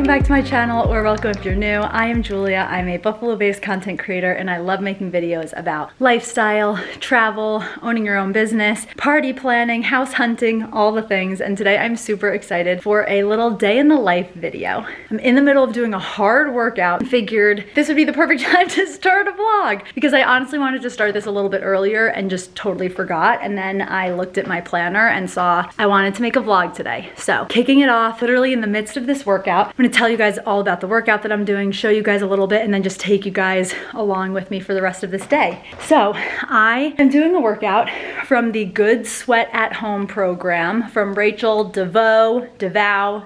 back to my channel, or welcome if you're new. I am Julia. I'm a Buffalo-based content creator and I love making videos about lifestyle, travel, owning your own business, party planning, house hunting, all the things. And today I'm super excited for a little day in the life video. I'm in the middle of doing a hard workout and figured this would be the perfect time to start a vlog because I honestly wanted to start this a little bit earlier and just totally forgot. And then I looked at my planner and saw I wanted to make a vlog today. So kicking it off literally in the midst of this workout, I'm gonna tell you guys all about the workout that I'm doing, show you guys a little bit, and then just take you guys along with me for the rest of this day. So I am doing a workout from the Good Sweat at Home program from Rachel DeVoe,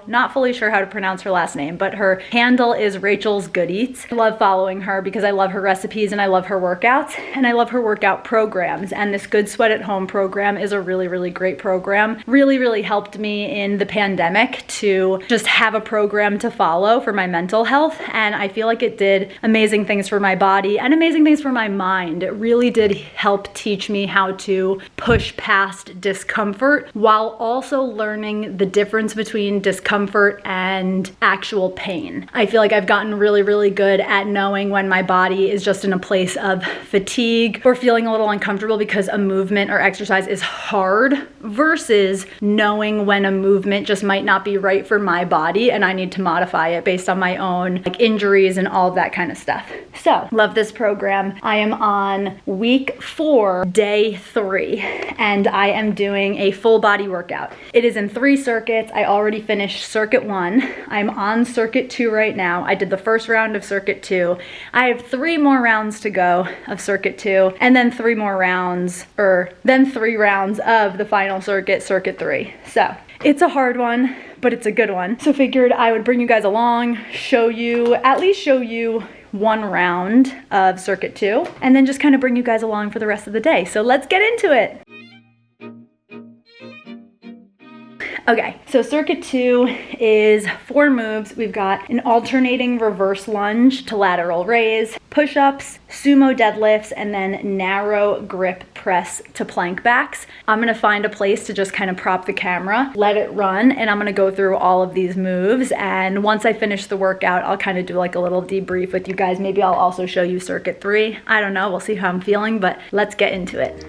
not fully sure how to pronounce her last name, but her handle is Rachel's Good Eats. I love following her because I love her recipes and I love her workouts and I love her workout programs. And this Good Sweat at Home program is a really, really great program. Really helped me in the pandemic to just have a program to follow for my mental health. And I feel like it did amazing things for my body and amazing things for my mind. It really did help teach me how to push past discomfort while also learning the difference between discomfort and actual pain. I feel like I've gotten really good at knowing when my body is just in a place of fatigue or feeling a little uncomfortable because a movement or exercise is hard versus knowing when a movement just might not be right for my body and I need to modify it based on my own injuries and all of that kind of stuff. So love this program. I am on week 4, day 3, and I am doing a full body workout. It is in 3 circuits. I already finished circuit 1. I'm on circuit 2 right now. I did the first round of circuit 2. I have 3 more rounds to go of circuit 2, and then 3 more rounds, then 3 rounds of the final circuit, circuit 3. So it's a hard one, but it's a good one. So figured I would bring you guys along, at least show you 1 round of circuit 2, and then just kind of bring you guys along for the rest of the day. So let's get into it. Okay, so circuit 2 is 4 moves. We've got an alternating reverse lunge to lateral raise, push-ups, sumo deadlifts, and then narrow grip press to plank backs. I'm gonna find a place to just kind of prop the camera, let it run, and I'm gonna go through all of these moves. And once I finish the workout, I'll kind of do like a little debrief with you guys. Maybe I'll also show you circuit 3. I don't know, we'll see how I'm feeling, but let's get into it.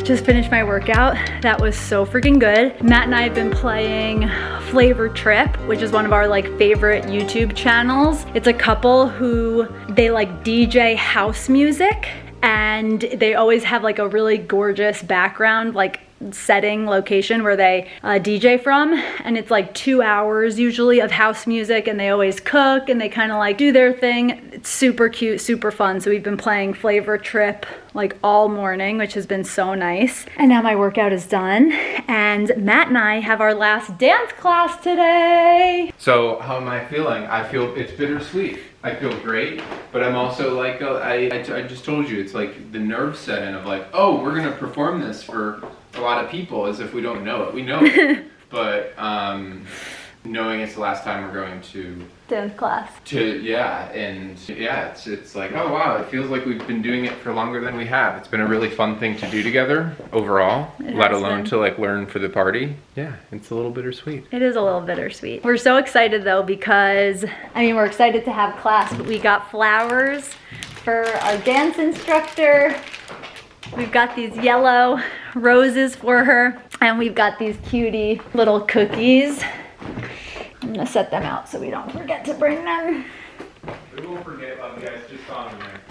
Just finished my workout. That was so freaking good. Matt and I have been playing Flavor Trip, which is one of our favorite YouTube channels. It's a couple who they DJ house music, and they always have a really gorgeous background setting location where they DJ from, and it's 2 hours usually of house music, and they always cook and they kind of do their thing. It's super cute, super fun. So we've been playing Flavor Trip all morning, which has been so nice. And now my workout is done, and Matt and I have our last dance class today. So how am I feeling? I feel it's bittersweet. I feel great, but I'm also I just told you, it's the nerve set in of oh, we're gonna perform this for a lot of people, as if we don't know it. We know it, but knowing it's the last time we're going to dance class. It's like, oh wow, it feels like we've been doing it for longer than we have. It's been a really fun thing to do together overall, let alone to like learn for the party. Yeah, it's a little bittersweet. It is a little bittersweet. We're so excited though because, I mean, we're excited to have class, but we got flowers for our dance instructor. We've got these yellow roses for her, and we've got these cutie little cookies. I'm gonna set them out so we don't forget to bring them. We won't forget, love you guys, just saw them there.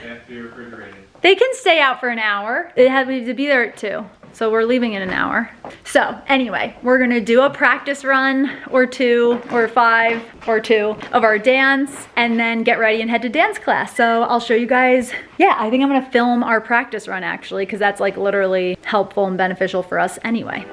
They have to be refrigerated. They can stay out for an hour. We have to be there at 2, so we're leaving in an hour. So anyway, we're gonna do a practice run or 2 or 5 or 2 of our dance and then get ready and head to dance class. So I'll show you guys. Yeah, I think I'm gonna film our practice run actually, because that's like literally helpful and beneficial for us anyway.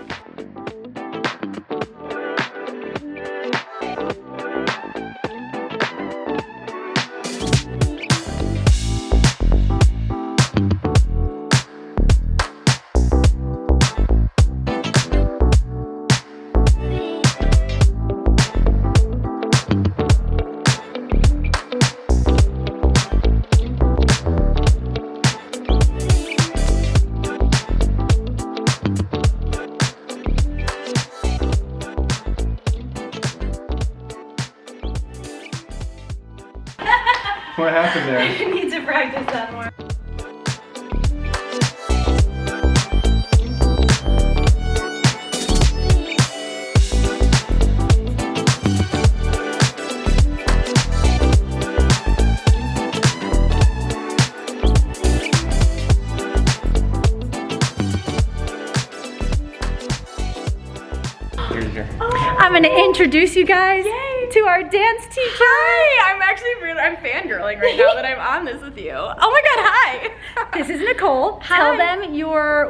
What happened there? I need to practice that more. Here's your... I'm gonna introduce you guys to our dance teacher. Hi, I'm fangirling right now that I'm on this with you. Oh my god, hi. This is Nicole. Hi. Tell them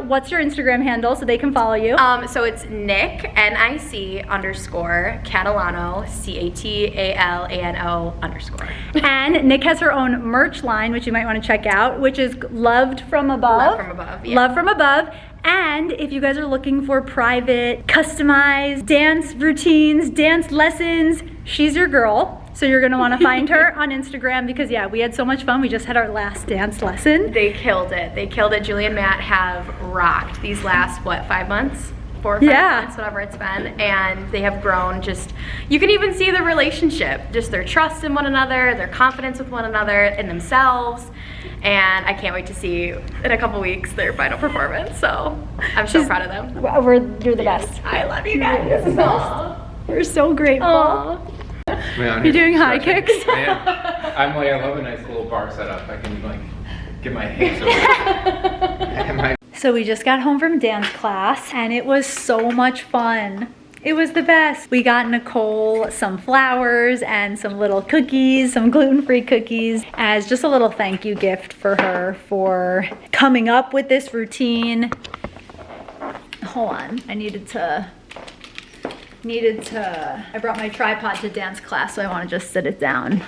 what's your Instagram handle so they can follow you. So it's Nick, NIC_Catalano, CATALANO_. And Nick has her own merch line, which you might want to check out, which is Loved From Above. Love from above, yeah. Love From Above. And if you guys are looking for private, customized dance routines, dance lessons, she's your girl. So you're gonna wanna find her on Instagram because yeah, we had so much fun. We just had our last dance lesson. They killed it. They killed it. Julie and Matt have rocked these last, 5 months? 4 or 5 months, whatever it's been, and they have grown. Just, you can even see the relationship, just their trust in one another, their confidence with one another, in themselves, and I can't wait to see in a couple weeks their final performance. So I'm so proud of them. You're the best. I love you guys. We're so grateful. You're doing high kicks? I am. I love a nice little bar setup. I can like get my hands over. So we just got home from dance class and it was so much fun. It was the best. We got Nicole some flowers and some little cookies, some gluten-free cookies, as just a little thank you gift for her for coming up with this routine. Hold on, I brought my tripod to dance class, so I want to just sit it down.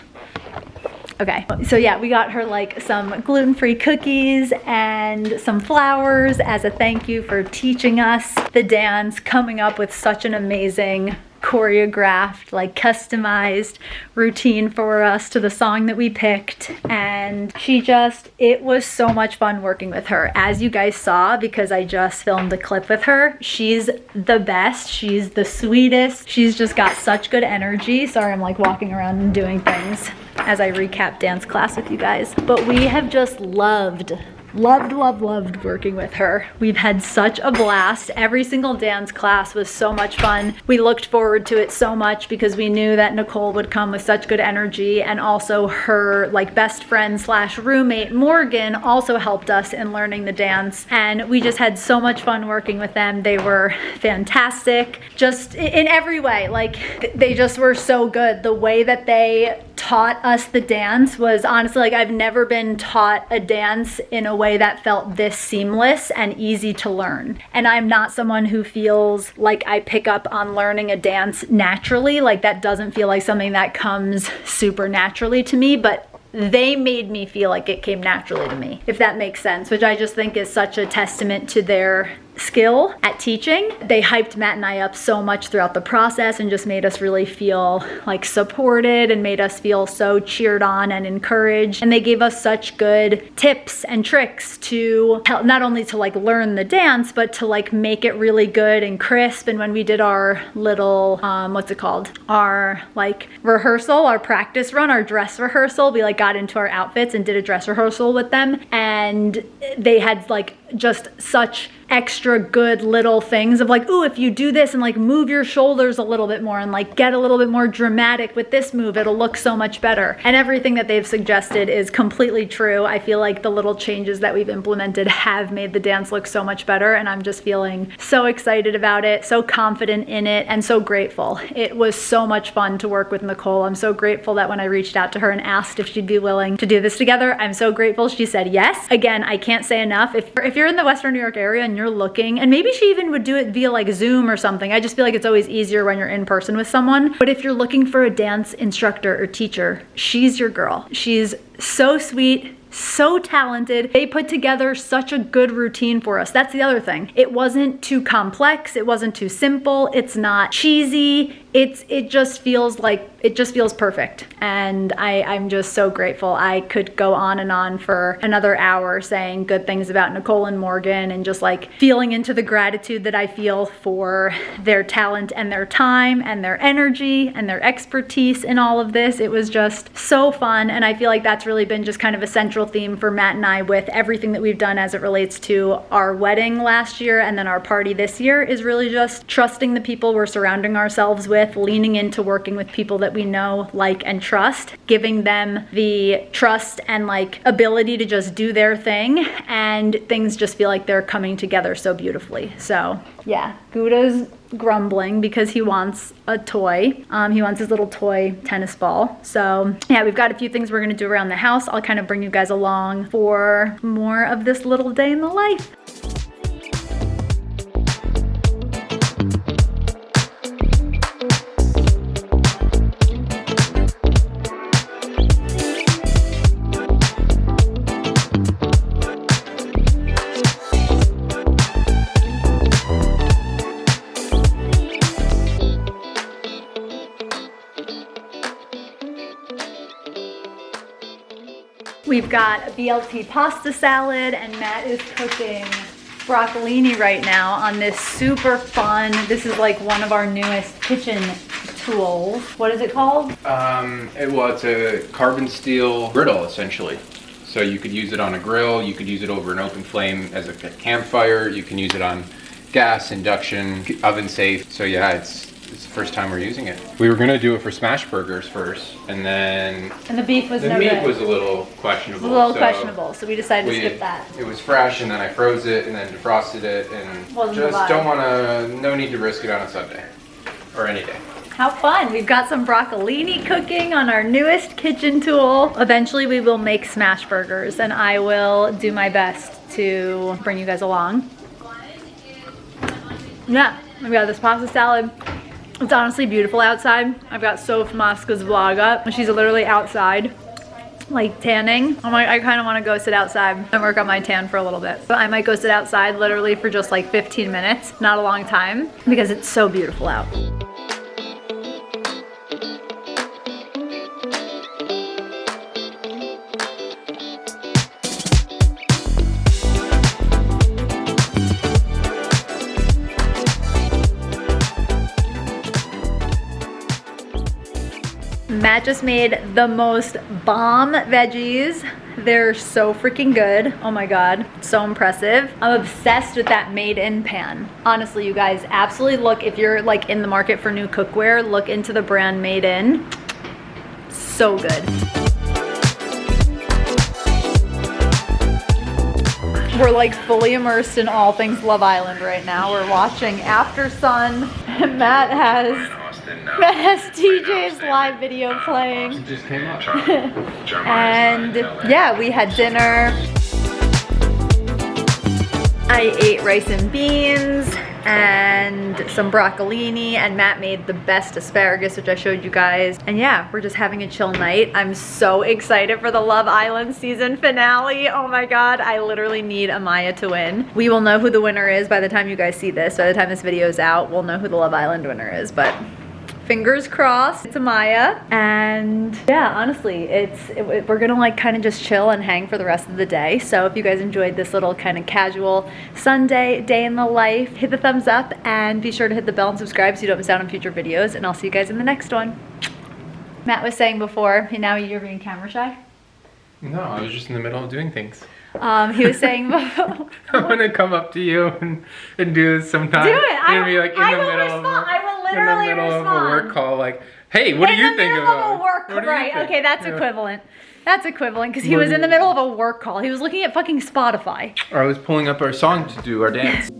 Okay, so yeah, we got her like some gluten-free cookies and some flowers as a thank you for teaching us the dance, coming up with such an amazing choreographed, like customized routine for us to the song that we picked. And it was so much fun working with her. As you guys saw, because I just filmed a clip with her, she's the best, she's the sweetest, she's just got such good energy. Sorry, I'm like walking around and doing things as I recap dance class with you guys. But we have just loved working with her. We've had such a blast. Every single dance class was so much fun. We looked forward to it so much because we knew that Nicole would come with such good energy, and also her like best friend slash roommate Morgan also helped us in learning the dance, and we just had so much fun working with them. They were fantastic just in every way. Like they just were so good. The way that they taught us the dance was honestly like I've never been taught a dance in a way that felt this seamless and easy to learn. And I'm not someone who feels like I pick up on learning a dance naturally. Like that doesn't feel like something that comes super naturally to me, but they made me feel like it came naturally to me, if that makes sense, which I just think is such a testament to their skill at teaching. They hyped Matt and I up so much throughout the process and just made us really feel like supported and made us feel so cheered on and encouraged. And they gave us such good tips and tricks to help, not only to like learn the dance, but to like make it really good and crisp. And when we did our little, what's it called? Our like rehearsal, our practice run, our dress rehearsal, we like got into our outfits and did a dress rehearsal with them. And they had like just such extra good little things of like, ooh, if you do this and like move your shoulders a little bit more and like get a little bit more dramatic with this move, it'll look so much better. And everything that they've suggested is completely true. I feel like the little changes that we've implemented have made the dance look so much better, and I'm just feeling so excited about it, so confident in it, and so grateful. It was so much fun to work with Nicole. I'm so grateful that when I reached out to her and asked if she'd be willing to do this together, I'm so grateful she said yes. Again, I can't say enough. If you're in the Western New York area and you're looking, and maybe she even would do it via like Zoom or something. I just feel like it's always easier when you're in person with someone. But if you're looking for a dance instructor or teacher, she's your girl. She's so sweet, so talented. They put together such a good routine for us. That's the other thing. It wasn't too complex. It wasn't too simple. It's not cheesy. It just feels perfect. And I'm just so grateful. I could go on and on for another hour saying good things about Nicole and Morgan and just like feeling into the gratitude that I feel for their talent and their time and their energy and their expertise in all of this. It was just so fun. And I feel like that's really been just kind of a central theme for Matt and I with everything that we've done as it relates to our wedding last year and then our party this year, is really just trusting the people we're surrounding ourselves with, leaning into working with people that we know, like, and trust, giving them the trust and like ability to just do their thing, and things just feel like they're coming together so beautifully. So yeah, Gouda's grumbling because he wants a toy. He wants his little toy tennis ball. So yeah, we've got a few things we're gonna do around the house. I'll kind of bring you guys along for more of this little day in the life. We've got a BLT pasta salad, and Matt is cooking broccolini right now on this super fun, this is like one of our newest kitchen tools. What is it called? It's a carbon steel griddle, essentially. So you could use it on a grill, you could use it over an open flame as a campfire, you can use it on gas, induction, oven safe. So yeah, it's the first time we're using it. We were gonna do it for smash burgers first, and then the beef was the meat was a little questionable. So we decided to skip that. It was fresh, and then I froze it, and then defrosted it, and no need to risk it on a Sunday or any day. How fun. We've got some broccolini cooking on our newest kitchen tool. Eventually we will make smash burgers, and I will do my best to bring you guys along. Yeah, we got this pasta salad. It's honestly beautiful outside. I've got Soph Mosca's vlog up, and she's literally outside, like tanning. I'm like, I kind of want to go sit outside and work on my tan for a little bit. But I might go sit outside literally for just like 15 minutes, not a long time, because it's so beautiful out. Matt just made the most bomb veggies. They're so freaking good. Oh my God, so impressive. I'm obsessed with that made in pan. Honestly, you guys, absolutely look, if you're like in the market for new cookware, look into the brand Made In. So good. We're like fully immersed in all things Love Island right now. We're watching After Sun. Matt has TJ's live video playing. It just came up. And yeah, we had dinner. I ate rice and beans. and some broccolini, and Matt made the best asparagus, which I showed you guys. And yeah, we're just having a chill night. I'm so excited for the Love Island season finale. Oh my God, I literally need Amaya to win. We will know who the winner is by the time you guys see this. By the time this video is out, we'll know who the Love Island winner is, but fingers crossed, it's Amaya. And yeah, honestly, we're gonna like kind of just chill and hang for the rest of the day. So if you guys enjoyed this little kind of casual Sunday day in the life, hit the thumbs up and be sure to hit the bell and subscribe so you don't miss out on future videos. And I'll see you guys in the next one. Matt was saying before, now you're being camera shy? No, I was just in the middle of doing things. He was saying before. I'm gonna come up to you and do this sometime. Do it. I will respond. I will literally in the middle respond. of a work call, like, hey, what do you think about? In the middle of a work call, right? Okay, that's equivalent. That's equivalent because he was in the middle of a work call. He was looking at fucking Spotify. I was pulling up our song to do our dance.